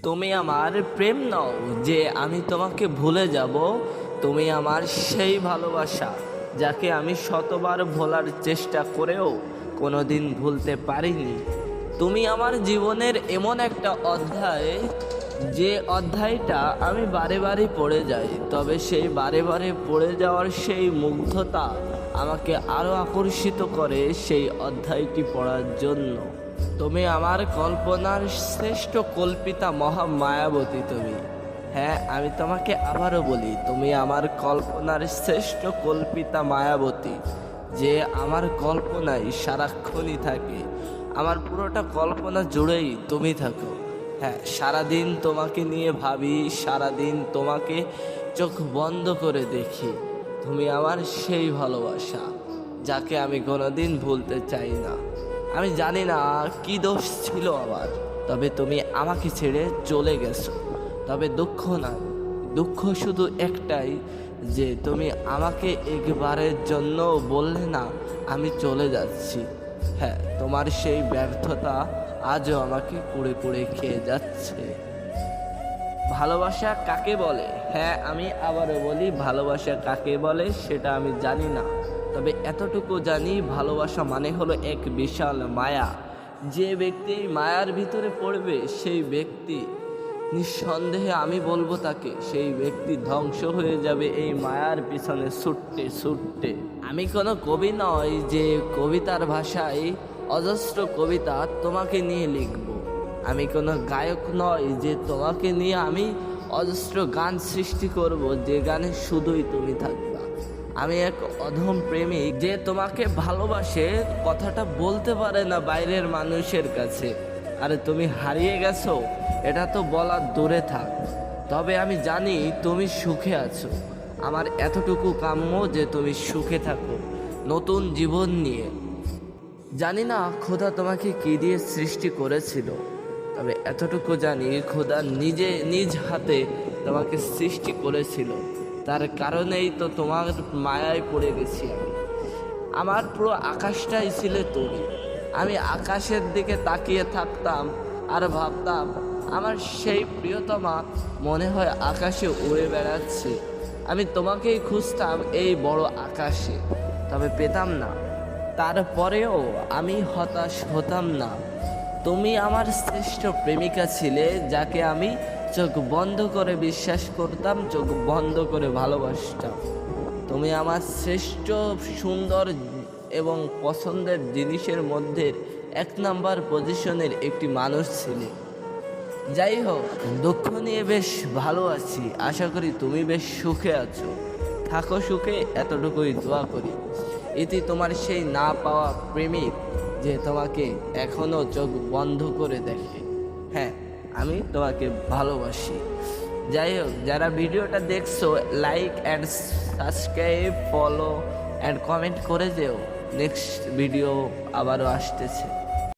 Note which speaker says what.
Speaker 1: তুমি আমার প্রেম নও যে আমি তোমাকে ভুলে যাব। তুমি আমার সেই ভালোবাসা যাকে আমি শতবার ভোলার চেষ্টা করেও কোনোদিন ভুলতে পারিনি। তুমি আমার জীবনের এমন একটা অধ্যায়, যে অধ্যায়টা আমি বারে বারে পড়ে যাই, তবে সেই বারে বারে পড়ে যাওয়ার সেই মুগ্ধতা আমাকে আরও আকর্ষিত করে সেই অধ্যায়টি পড়ার জন্য। তুমি আমার কল্পনার শ্রেষ্ঠ কল্পিতা মহা মায়াবতী তুমি। হ্যাঁ, আমি তোমাকে আবারও বলি, তুমি আমার কল্পনার শ্রেষ্ঠ কল্পিতা মায়াবতী, যে আমার কল্পনায় সারাক্ষণই থাকে। আমার পুরোটা কল্পনা জুড়েই তুমি থাকো। হ্যাঁ, সারাদিন তোমাকে নিয়ে ভাবি, সারাদিন তোমাকে চোখ বন্ধ করে দেখি। তুমি আমার সেই ভালোবাসা যাকে আমি কোনোদিন ভুলতে চাই না। আমি জানি না কি দোষ ছিল আমার, তবে তুমি আমাকে ছেড়ে চলে গেছো। তবে দুঃখ না, দুঃখ শুধু একটাই, যে তুমি আমাকে একবারের জন্য বললে না আমি চলে যাচ্ছি। হ্যাঁ, তোমার সেই ব্যর্থতা আজও আমাকে কুড়ে কুড়ে খেয়ে যাচ্ছে। ভালোবাসা কাকে বলে? হ্যাঁ, আমি আবারও বলি, ভালোবাসা কাকে বলে সেটা আমি জানি না, তবে এতটুকু জানি, ভালোবাসা মানে হলো এক বিশাল মায়া। যে ব্যক্তি মায়ার ভিতরে পড়বে সেই ব্যক্তি, নিঃসন্দেহে আমি বলবো তাকে, সেই ব্যক্তি ধ্বংস হয়ে যাবে এই মায়ার পিছনে ছুটতে ছুটতে। আমি কোনো কবি নয় যে কবিতার ভাষায় অজস্র কবিতা তোমাকে নিয়ে লিখব। আমি কোনো গায়ক নয় যে তোমাকে নিয়ে আমি অজস্র গান সৃষ্টি করব, যে গানে শুধুই তুমি থাকবা। আমি এক অধম প্রেমিক যে তোমাকে ভালোবাসে, কথাটা বলতে পারে না বাইরের মানুষের কাছে। আরে তুমি হারিয়ে গেছো এটা তো বলা দূরে থাক, তবে আমি জানি তুমি সুখে আছো। আমার এতটুকু কাম্য যে তুমি সুখে থাকো নতুন জীবন নিয়ে। জানি না খোদা তোমাকে কি দিয়ে সৃষ্টি করেছিল, তবে এতটুকু জানি খোদা নিজে নিজ হাতে তোমাকে সৃষ্টি করেছিল। তার কারণেই তো তোমার মায়ায় পড়ে গেছি আমি। আমার পুরো আকাশটাই ছিলে তুমি। আমি আকাশের দিকে তাকিয়ে থাকতাম আর ভাবতাম আমার সেই প্রিয়তমা মনে হয় আকাশে উড়ে বেড়াচ্ছে। আমি তোমাকেই খুঁজতাম এই বড় আকাশে, তবে পেতাম না। তারপরেও আমি হতাশ হতাম না। তুমি আমার শ্রেষ্ঠ প্রেমিকা ছিলে, যাকে আমি চোখ বন্ধ করে বিশ্বাস করতাম, চোখ বন্ধ করে ভালোবাসতাম। তুমি আমার শ্রেষ্ঠ সুন্দর এবং পছন্দের জিনিসের মধ্যে 1 নাম্বার পজিশনের একটি মানুষ ছিলে। যাই হোক, দুঃখ নিয়ে বেশ ভালো আছি, আশা করি তুমি বেশ সুখে আছো। থাকো সুখে, এতটুকুই দোয়া করি। এটি তোমার সেই না পাওয়া প্রেমিক, যে তোমাকে এখনো চোখ বন্ধ করে দেখে। হ্যাঁ, আমি তোমাকে ভালোবাসি। যাই হোক, যারা ভিডিওটা দেখছো, like and subscribe, follow and comment করে যেও। নেক্সট ভিডিও আবারও আসতেছে।